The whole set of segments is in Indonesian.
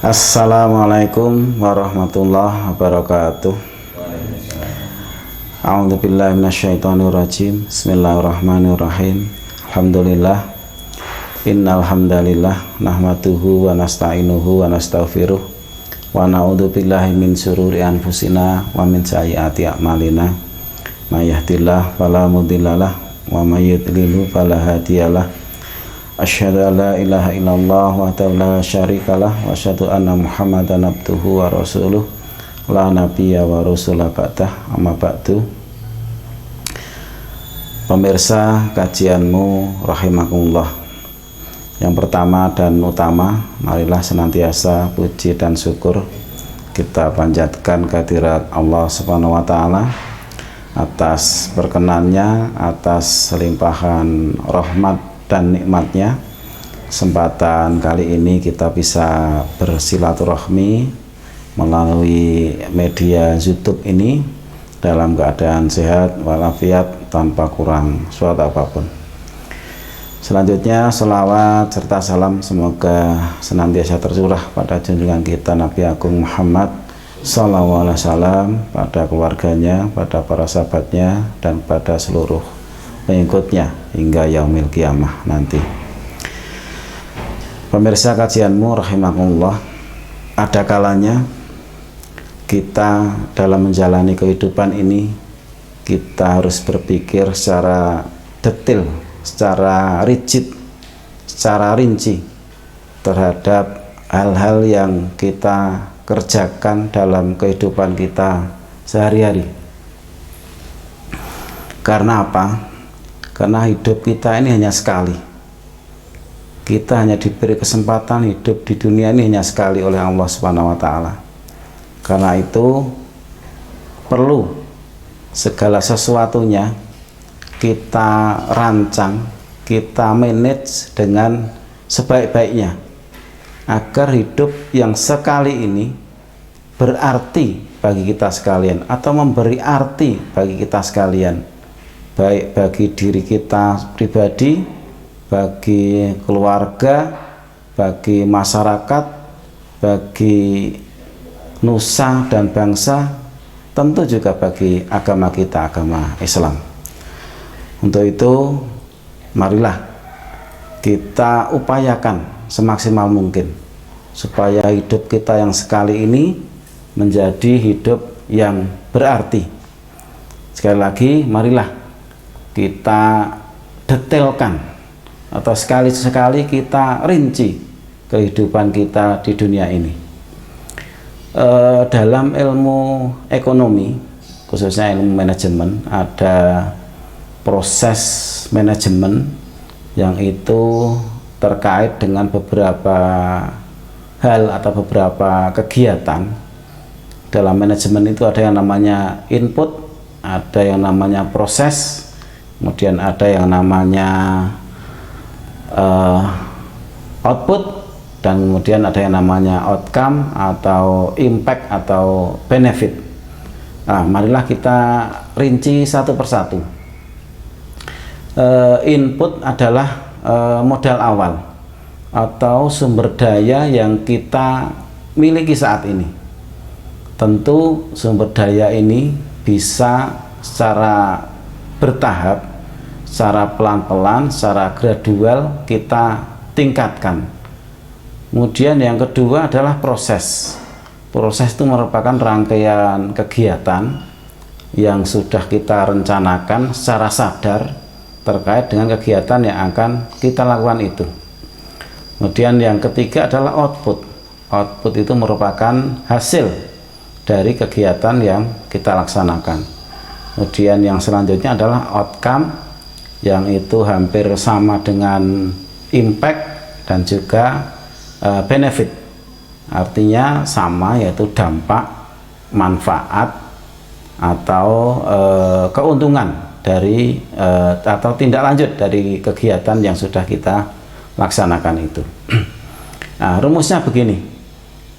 Assalamualaikum warahmatullahi wabarakatuh. A'udzubillahi minasyaitonirrajim. Bismillahirrahmanirrahim. Alhamdulillah. Innal hamdalillah nahmaduhu wa nasta'inuhu wa nastaghfiruh wa na'udzubillahi min syururi anfusina wa min sayyiati a'malina. May yahdihillahu fala mudhillalah wa may yudlil fala hadiyalah. Asyhadu an la ilaha illallah wahdahu la syarikalah wa asyhadu anna Muhammadan abduhu wa rasuluh la nabiyya wa rasula ba'dah, amma ba'du. Pemirsa kajianmu rahimakumullah, yang pertama dan utama, marilah senantiasa puji dan syukur kita panjatkan kehadirat Allah Subhanahu wa taala atas perkenannya, atas limpahan rahmat dan nikmatnya. Kesempatan kali ini kita bisa bersilaturahmi melalui media YouTube ini dalam keadaan sehat walafiat tanpa kurang suatu apapun. Selanjutnya selawat serta salam semoga senantiasa tercurah pada junjungan kita Nabi Agung Muhammad sallallahu alaihi wasallam, pada keluarganya, pada para sahabatnya, dan pada seluruh pengikutnya hingga yaumil kiamah nanti. Pemirsa kajianmu rahimakumullah, ada kalanya kita dalam menjalani kehidupan ini kita harus berpikir secara detail, secara rigid, secara rinci terhadap hal-hal yang kita kerjakan dalam kehidupan kita sehari-hari. Karena apa? Karena hidup kita ini hanya sekali. Kita hanya diberi kesempatan hidup di dunia ini hanya sekali oleh Allah Subhanahu wa taala. Karena itu perlu segala sesuatunya kita rancang, kita manage dengan sebaik-baiknya agar hidup yang sekali ini berarti bagi kita sekalian atau memberi arti bagi kita sekalian, baik bagi diri kita pribadi, bagi keluarga, bagi masyarakat, bagi nusa dan bangsa, tentu juga bagi agama kita, agama Islam. Untuk itu marilah kita upayakan semaksimal mungkin supaya hidup kita yang sekali ini menjadi hidup yang berarti. Sekali lagi, marilah kita detailkan atau sekali-sekali kita rinci kehidupan kita di dunia ini. Dalam ilmu ekonomi, khususnya ilmu manajemen, ada proses manajemen yang itu terkait dengan beberapa hal atau beberapa kegiatan. Dalam manajemen itu ada yang namanya input, ada yang namanya proses, kemudian ada yang namanya output, dan kemudian ada yang namanya outcome atau impact atau benefit. Nah, marilah kita rinci satu persatu. Input adalah modal awal atau sumber daya yang kita miliki saat ini. Tentu sumber daya ini bisa secara bertahap, secara pelan-pelan, secara gradual kita tingkatkan. Kemudian yang kedua adalah proses. Proses itu merupakan rangkaian kegiatan yang sudah kita rencanakan secara sadar terkait dengan kegiatan yang akan kita lakukan itu. Kemudian yang ketiga adalah output. Output itu merupakan hasil dari kegiatan yang kita laksanakan. Kemudian yang selanjutnya adalah outcome, yang itu hampir sama dengan impact dan juga benefit, artinya sama, yaitu dampak, manfaat atau keuntungan dari atau tindak lanjut dari kegiatan yang sudah kita laksanakan itu. Nah, rumusnya begini: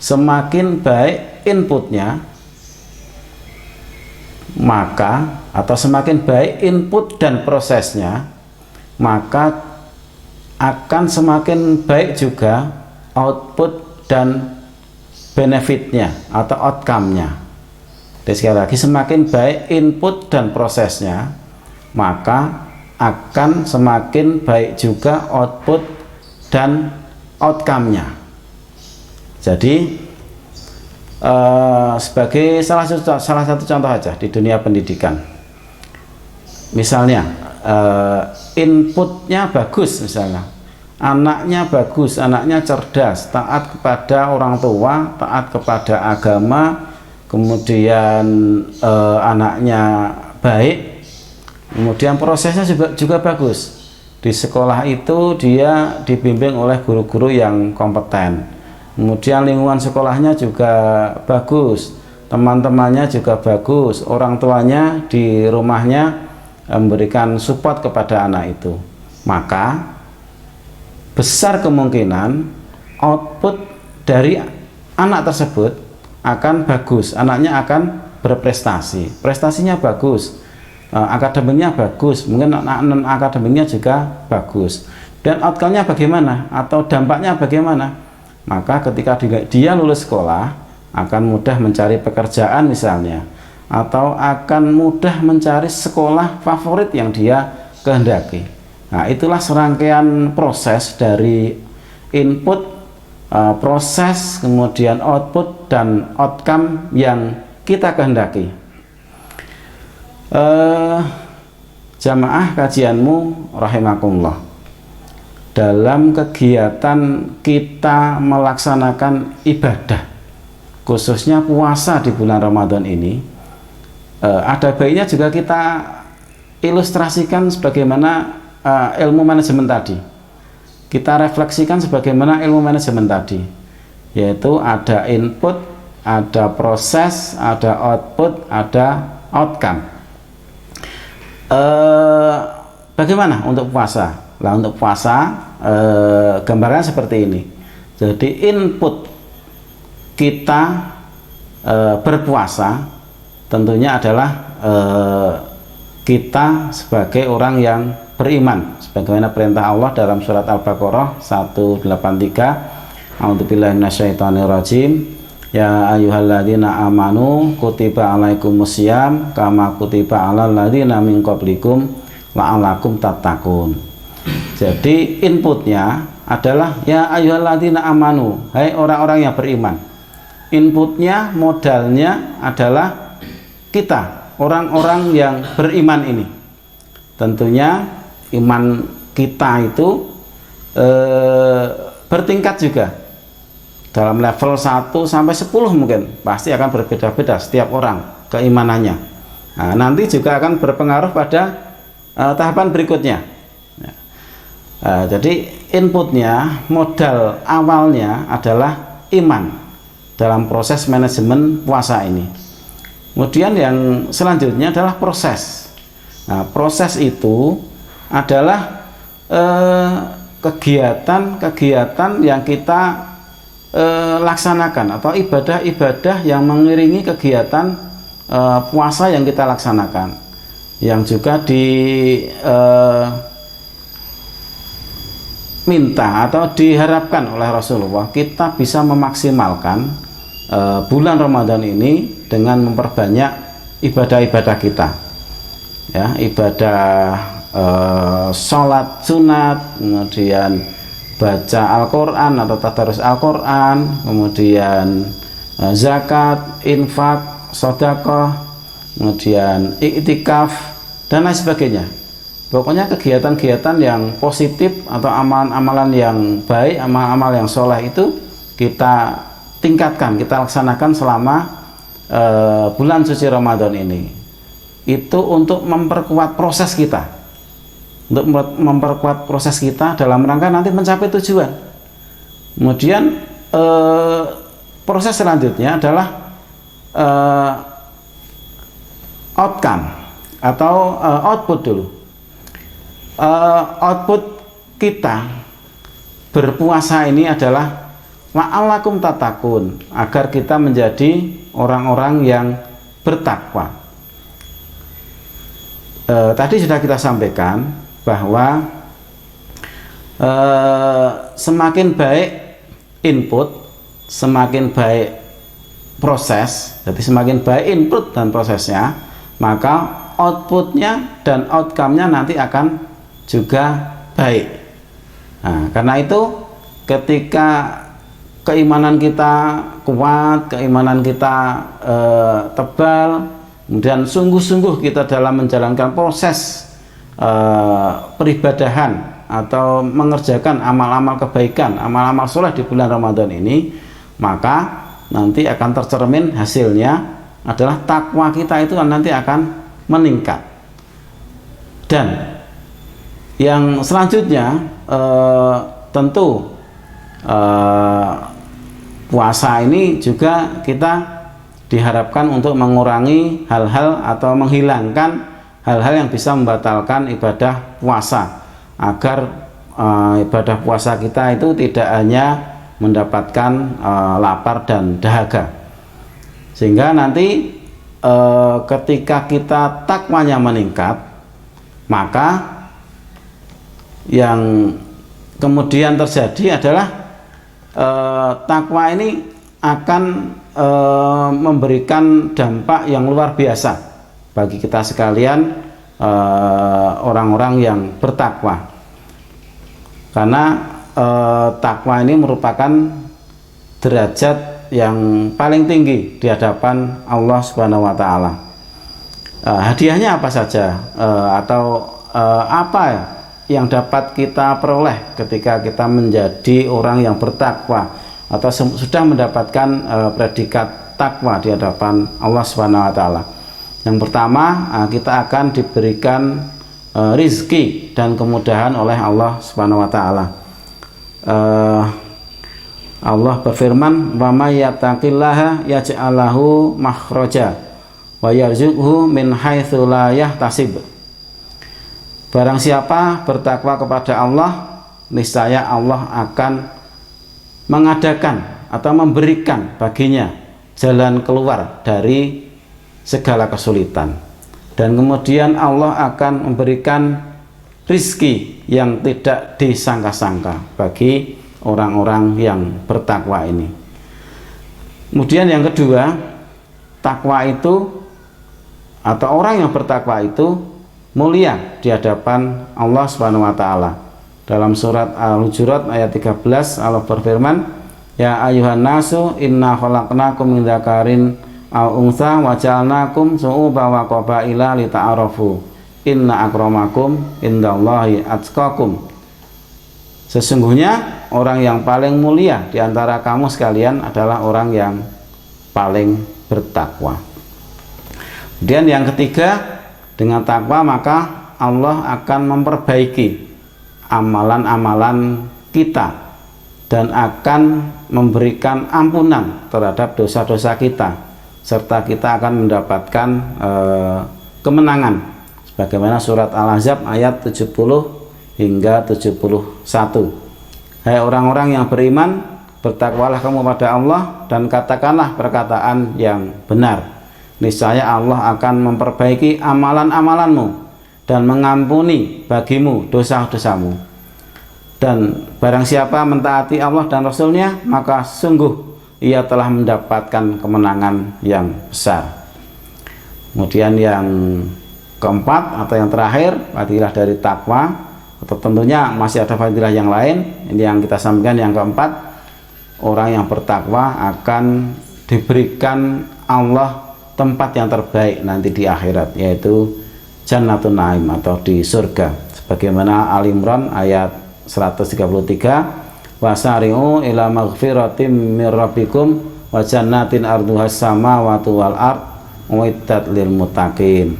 semakin baik inputnya, maka atau semakin baik input dan prosesnya, maka akan semakin baik juga output dan benefitnya atau outcome-nya. Dan sekali lagi, semakin baik input dan prosesnya, maka akan semakin baik juga output dan outcome-nya. Jadi sebagai salah satu contoh aja di dunia pendidikan, misalnya inputnya bagus, misalnya anaknya bagus, anaknya cerdas, taat kepada orang tua, taat kepada agama, kemudian anaknya baik, kemudian prosesnya juga bagus. Di sekolah itu dia dibimbing oleh guru-guru yang kompeten, kemudian lingkungan sekolahnya juga bagus, teman-temannya juga bagus, orang tuanya di rumahnya memberikan support kepada anak itu, maka besar kemungkinan output dari anak tersebut akan bagus, anaknya akan berprestasi, prestasinya bagus, akademiknya bagus, mungkin non akademiknya juga bagus. Dan outcome-nya bagaimana atau dampaknya bagaimana? Maka ketika dia lulus sekolah akan mudah mencari pekerjaan misalnya, atau akan mudah mencari sekolah favorit yang dia kehendaki. Nah, itulah serangkaian proses dari input, proses, kemudian output dan outcome yang kita kehendaki. Jamaah kajianmu rahimakumullah, dalam kegiatan kita melaksanakan ibadah, khususnya puasa di bulan Ramadan ini, ada baiknya juga kita ilustrasikan sebagaimana ilmu manajemen tadi. Kita refleksikan sebagaimana ilmu manajemen tadi, yaitu ada input, ada proses, ada output, ada outcome. Bagaimana untuk puasa? Nah, untuk puasa gambarannya seperti ini. Jadi input kita berpuasa tentunya adalah kita sebagai orang yang beriman, sebagaimana perintah Allah dalam surat Al-Baqarah 183. A'udzubillahi minasyaitonirrajim. Ya ayyuhalladzina amanu kutiba alaikumusiyam kama kutiba alal ladzina min qablikum la'allakum tattaqun. Jadi inputnya adalah ya ayyuhalladzina amanu, hai orang-orang yang beriman. Inputnya, modalnya adalah kita, orang-orang yang beriman ini. Tentunya iman kita itu bertingkat juga. Dalam level 1 sampai 10 mungkin pasti akan berbeda-beda setiap orang keimanannya. Nah, nanti juga akan berpengaruh pada tahapan berikutnya. Jadi inputnya, modal awalnya adalah iman dalam proses manajemen puasa ini. Kemudian yang selanjutnya adalah proses. Nah, proses itu adalah kegiatan-kegiatan yang kita laksanakan atau ibadah-ibadah yang mengiringi kegiatan puasa yang kita laksanakan, yang juga minta atau diharapkan oleh Rasulullah kita bisa memaksimalkan bulan Ramadan ini dengan memperbanyak ibadah-ibadah kita, ya, ibadah sholat sunat, kemudian baca Al-Quran atau tadarus Al-Quran, kemudian zakat, infak, sedekah, kemudian iktikaf dan lain sebagainya. Pokoknya kegiatan-kegiatan yang positif atau amalan-amalan yang baik, amal-amal yang soleh itu kita tingkatkan, kita laksanakan selama bulan suci Ramadan ini. Itu untuk memperkuat proses kita, untuk memperkuat proses kita dalam rangka nanti mencapai tujuan. Kemudian proses selanjutnya adalah outcome atau output dulu. Output kita berpuasa ini adalah la'allakum tattaqun, agar kita menjadi orang-orang yang bertakwa. Tadi sudah kita sampaikan bahwa semakin baik input, semakin baik proses, jadi semakin baik input dan prosesnya, maka outputnya dan outcome-nya nanti akan juga baik. Nah, karena itu ketika keimanan kita kuat, keimanan kita tebal, kemudian sungguh-sungguh kita dalam menjalankan proses peribadahan atau mengerjakan amal-amal kebaikan, amal-amal soleh di bulan Ramadan ini, maka nanti akan tercermin hasilnya adalah takwa kita itu nanti akan meningkat. Dan yang selanjutnya tentu puasa ini juga kita diharapkan untuk mengurangi hal-hal atau menghilangkan hal-hal yang bisa membatalkan ibadah puasa, agar ibadah puasa kita itu tidak hanya mendapatkan lapar dan dahaga, sehingga nanti ketika kita takwanya meningkat, maka yang kemudian terjadi adalah takwa ini akan memberikan dampak yang luar biasa bagi kita sekalian, orang-orang yang bertakwa, karena takwa ini merupakan derajat yang paling tinggi di hadapan Allah Subhanahu wa Ta'ala. Hadiahnya apa saja, atau apa yang dapat kita peroleh ketika kita menjadi orang yang bertakwa atau sudah mendapatkan predikat takwa di hadapan Allah Subhanahu wa Ta'ala? Yang pertama, kita akan diberikan rizki dan kemudahan oleh Allah Subhanahu wa Ta'ala. Allah berfirman, wa may yattaqillaha yaj'al lahu makhraja wa yarzuqhu min haitsu la yahtasib. Barang siapa bertakwa kepada Allah, niscaya Allah akan mengadakan atau memberikan baginya jalan keluar dari segala kesulitan, dan kemudian Allah akan memberikan rizki yang tidak disangka-sangka bagi orang-orang yang bertakwa ini. Kemudian yang kedua, takwa itu atau orang yang bertakwa itu mulia di hadapan Allah Subhanahu wa Ta'ala. Dalam surat Al-Hujurat ayat 13, Allah berfirman, ya ayuhan nasu inna khalaqnakum min dzakarin aw untha wa ja'alnakum syu'uban wa qabaila lita'arafu inna akramakum indallahi atqakum. Sesungguhnya orang yang paling mulia di antara kamu sekalian adalah orang yang paling bertakwa. Kemudian yang ketiga, dengan takwa maka Allah akan memperbaiki amalan-amalan kita dan akan memberikan ampunan terhadap dosa-dosa kita, serta kita akan mendapatkan kemenangan sebagaimana surat Al-Ahzab ayat 70 hingga 71. Hai orang-orang yang beriman, bertakwalah kamu pada Allah dan katakanlah perkataan yang benar. Niscaya Allah akan memperbaiki amalan-amalanmu dan mengampuni bagimu dosa-dosamu. Dan barang siapa mentaati Allah dan Rasul-Nya, maka sungguh ia telah mendapatkan kemenangan yang besar. Kemudian yang keempat atau yang terakhir, fadilah dari takwa, atau tentunya masih ada fadilah yang lain. Ini yang kita sampaikan yang keempat, orang yang bertakwa akan diberikan Allah tempat yang terbaik nanti di akhirat, yaitu Jannatun Naim atau di surga, sebagaimana Al-Imran ayat 133, wasari'u ila maghfiratim mir rabbikum wa jannatin arduhas samawati wal ard uiddat lil muttaqin.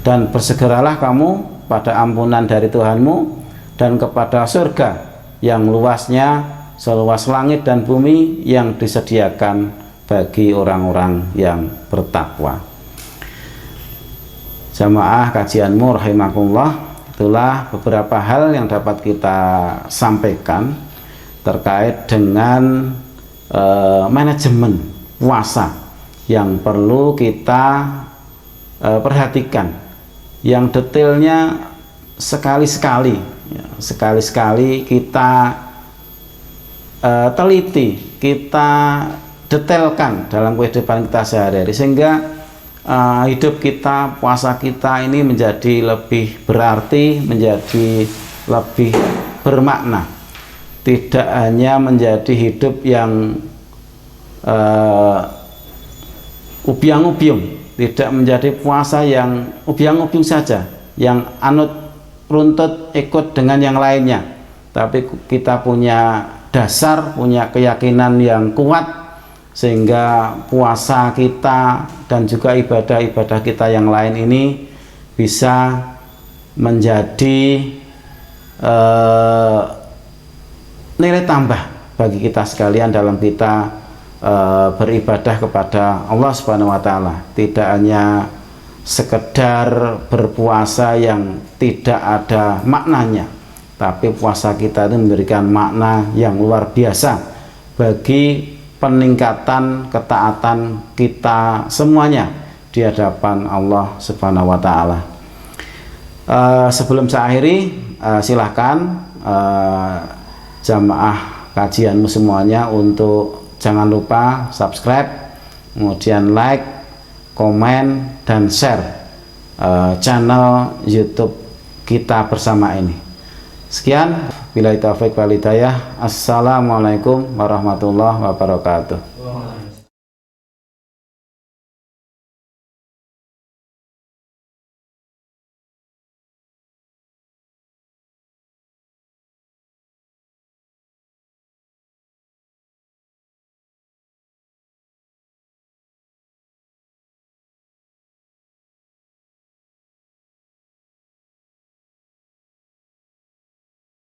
Dan bersegeralah kamu pada ampunan dari Tuhanmu dan kepada surga yang luasnya seluas langit dan bumi yang disediakan bagi orang-orang yang bertakwa. Jamaah kajianmu rahimakumullah, itulah beberapa hal yang dapat kita sampaikan terkait dengan manajemen puasa yang perlu kita perhatikan, yang detailnya sekali-sekali kita teliti, kita detailkan dalam kehidupan kita sehari-hari, sehingga hidup kita, puasa kita ini menjadi lebih berarti, menjadi lebih bermakna. Tidak hanya menjadi hidup yang ubiang-ubiung, tidak menjadi puasa yang ubiang-ubiung saja, yang anut runtut ikut dengan yang lainnya, tapi kita punya dasar, punya keyakinan yang kuat, sehingga puasa kita dan juga ibadah-ibadah kita yang lain ini bisa menjadi nilai tambah bagi kita sekalian dalam kita beribadah kepada Allah Subhanahu wa Ta'ala. Tidak hanya sekedar berpuasa yang tidak ada maknanya, tapi puasa kita itu memberikan makna yang luar biasa bagi peningkatan ketaatan kita semuanya di hadapan Allah Subhanahu wa Ta'ala. Sebelum saya akhiri, silahkan jamaah kajianmu semuanya untuk jangan lupa subscribe, kemudian like, komen, dan share channel YouTube kita bersama ini. Sekian, billahi taufiq wal hidayah. Assalamualaikum warahmatullahi wabarakatuh.